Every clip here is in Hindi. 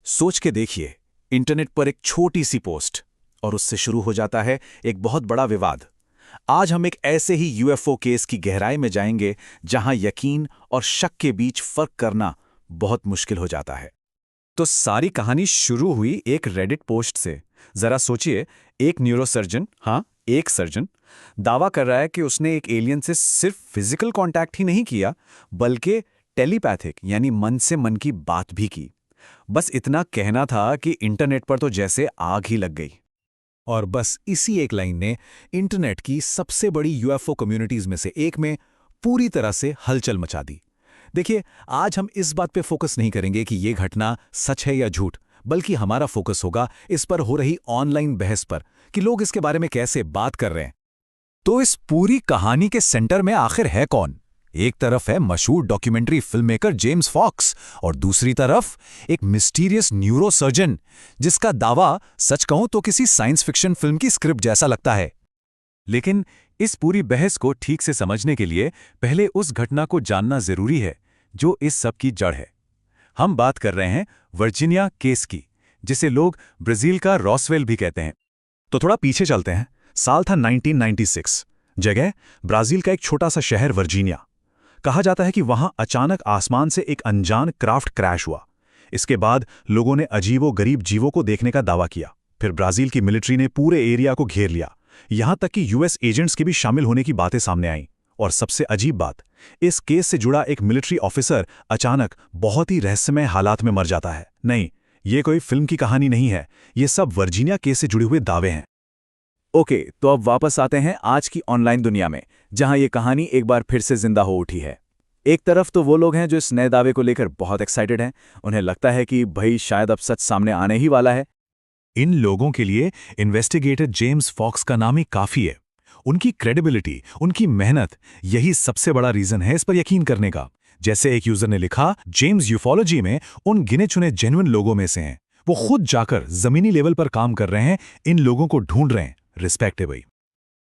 सोच के देखिए, इंटरनेट पर एक छोटी सी पोस्ट और उससे शुरू हो जाता है एक बहुत बड़ा विवाद। आज हम एक ऐसे ही यूएफओ केस की गहराई में जाएंगे जहां यकीन और शक के बीच फर्क करना बहुत मुश्किल हो जाता है। तो सारी कहानी शुरू हुई एक रेडिट पोस्ट से। जरा सोचिए, एक न्यूरोसर्जन, हाँ एक सर्जन, दावा कर रहा है कि उसने एक एलियन से सिर्फ फिजिकल कांटेक्ट ही नहीं किया, बल्कि टेलीपैथिक यानी मन से मन की बात भी की। बस इतना कहना था कि इंटरनेट पर तो जैसे आग ही लग गई। और बस इसी एक लाइन ने इंटरनेट की सबसे बड़ी यूएफओ कम्युनिटीज में से एक में पूरी तरह से हलचल मचा दी। देखिए, आज हम इस बात पे फोकस नहीं करेंगे कि ये घटना सच है या झूठ, बल्कि हमारा फोकस होगा इस पर हो रही ऑनलाइन बहस पर कि लोग इसके बारे में कैसे बात कर रहे हैं। तो इस पूरी कहानी के सेंटर में आखिर है कौन? एक तरफ है मशहूर documentary film maker James Fox और दूसरी तरफ एक मिस्टीरियस न्यूरोसर्जन जिसका दावा सच कहूं तो किसी साइंस फिक्शन फिल्म की स्क्रिप्ट जैसा लगता है। लेकिन इस पूरी बहस को ठीक से समझने के लिए पहले उस घटना को जानना जरूरी है जो इस सब की जड़ है। हम बात कर रहे हैं वर्जीनिया केस की, जिसे लोग ब्राजील का रॉसवेल भी कहते हैं। तो थोड़ा पीछे चलते हैं। साल था 1996। जगह ब्राजील का एक छोटा सा शहर वर्जीनिया। कहा जाता है कि वहां अचानक आसमान से एक अनजान क्राफ्ट क्रैश हुआ। इसके बाद लोगों ने अजीबो-गरीब जीवों को देखने का दावा किया। फिर ब्राजील की मिलिट्री ने पूरे एरिया को घेर लिया। यहां तक कि यूएस एजेंट्स के भी शामिल होने की बातें सामने आईं। और सबसे अजीब बात, इस केस से जुड़ा एक मिलिट्री ऑफिसर अचानक बहुत ही रहस्यमय हालात में मर जाता है। नहीं, ये कोई फिल्म की कहानी नहीं है, ये सब वर्जीनिया केस से जुड़े हुए दावे हैं। ओके, तो अब वापस आते हैं आज की ऑनलाइन दुनिया में, जहां ये कहानी एक बार फिर से जिंदा हो उठी है। एक तरफ तो वो लोग हैं जो इस नए दावे को लेकर बहुत एक्साइटेड हैं। उन्हें लगता है कि भाई शायद अब सच सामने आने ही वाला है। इन लोगों के लिए इन्वेस्टिगेटर जेम्स फॉक्स का नाम ही काफी है। उनकी क्रेडिबिलिटी, उनकी मेहनत, यही सबसे बड़ा रीजन है इस पर यकीन करने का। जैसे एक यूजर ने लिखा, जेम्स यूफोलॉजी में उन गिने चुने जेन्युइन लोगों में से हैं। वो खुद जाकर जमीनी लेवल पर काम कर रहे हैं, इन लोगों को ढूंढ रहे हैं। रिस्पेक्ट है भाई।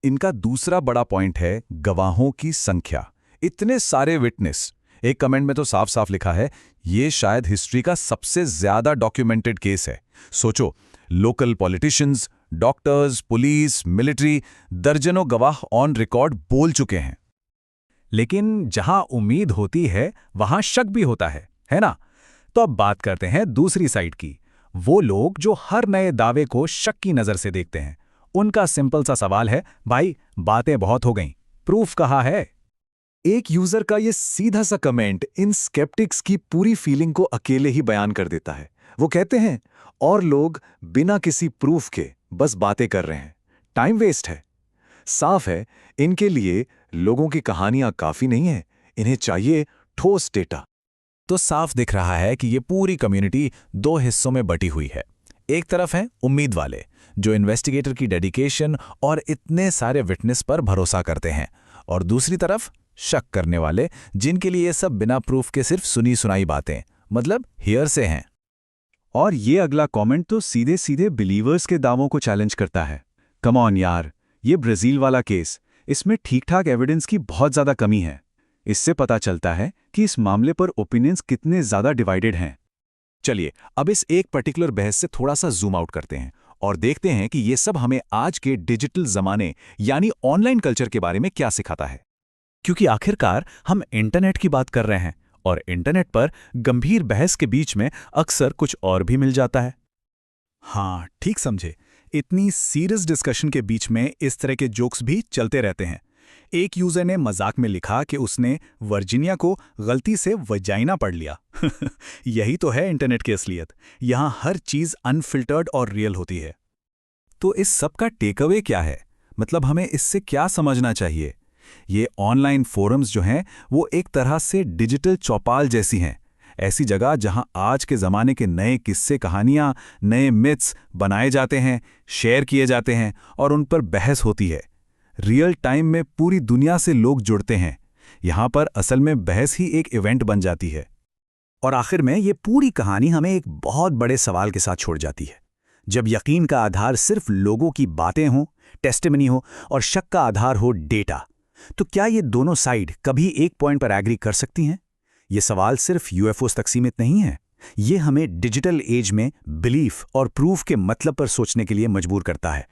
इनका दूसरा बड़ा पॉइंट है गवाहों की संख्या। इतने सारे विटनेस। एक कमेंट में तो साफ साफ लिखा है, ये शायद हिस्ट्री का सबसे ज्यादा डॉक्यूमेंटेड केस है। सोचो, local politicians, doctors, police, military, दर्जनों गवाह ऑन रिकॉर्ड बोल चुके हैं। लेकिन जहां उम्मीद होती है वहां शक भी होता है ना? तो अब बात करते हैं दूसरी साइड की। वो लोग जो हर नए दावे को शक की नजर से देखते हैं। उनका सिंपल सा सवाल है, भाई बातें बहुत हो गईं, प्रूफ कहाँ है? एक यूजर का ये सीधा सा कमेंट इन स्केप्टिक्स की पूरी फीलिंग को अकेले ही बयान कर देता है। वो कहते हैं, और लोग बिना किसी प्रूफ के बस बातें कर रहे हैं, टाइम वेस्ट है। साफ है, इनके लिए लोगों की कहानियां काफी नहीं है, इन्हें चाहिए ठोस डेटा। तो साफ दिख रहा है कि ये पूरी कम्युनिटी दो हिस्सों में बटी हुई है। एक तरफ है उम्मीद वाले, जो इन्वेस्टिगेटर की डेडिकेशन और इतने सारे विटनेस पर भरोसा करते हैं, और दूसरी तरफ शक करने वाले, जिनके लिए ये सब बिना प्रूफ के सिर्फ सुनी सुनाई बातें, मतलब हियर से हैं। और ये अगला कमेंट तो सीधे सीधे बिलीवर्स के दावों को चैलेंज करता है। कम ऑन यार, ये ब्राजील वाला केस, इसमें ठीक ठाक एविडेंस की बहुत ज्यादा कमी है। इससे पता चलता है कि इस मामले पर ओपिनियंस कितने ज्यादा डिवाइडेड हैं। चलिए, अब इस एक पर्टिकुलर बहस से थोड़ा सा जूम आउट करते हैं और देखते हैं कि ये सब हमें आज के डिजिटल जमाने यानी ऑनलाइन कल्चर के बारे में क्या सिखाता है। क्योंकि आखिरकार हम इंटरनेट की बात कर रहे हैं, और इंटरनेट पर गंभीर बहस के बीच में अक्सर कुछ और भी मिल जाता है। हाँ, ठीक समझे। इतनी सीरियस डिस्कशन के बीच में इस तरह के जोक्स भी चलते रहते हैं। एक यूजर ने मजाक में लिखा कि उसने वर्जीनिया को गलती से वजाइना पढ़ लिया। यही तो है इंटरनेट की असलियत। यहाँ हर चीज अनफिल्टर्ड और रियल होती है। तो इस सब का टेकअवे क्या है? मतलब हमें इससे क्या समझना चाहिए? ये ऑनलाइन फोरम्स जो हैं वो एक तरह से डिजिटल चौपाल जैसी हैं। ऐसी जगह जहां आज के ज़माने के नए किस्से, कहानियां, नए मिथ्स बनाए जाते हैं, शेयर किए जाते हैं और उन पर बहस होती है। रियल टाइम में पूरी दुनिया से लोग जुड़ते हैं। यहाँ पर असल में बहस ही एक इवेंट बन जाती है। और आखिर में ये पूरी कहानी हमें एक बहुत बड़े सवाल के साथ छोड़ जाती है। जब यकीन का आधार सिर्फ लोगों की बातें हों, टेस्टिमनी हो, और शक का आधार हो डेटा, तो क्या ये दोनों साइड कभी एक पॉइंट पर एग्री कर सकती हैं? ये सवाल सिर्फ यूएफओस तक सीमित नहीं है। ये हमें डिजिटल एज में बिलीफ और प्रूफ के मतलब पर सोचने के लिए मजबूर करता है।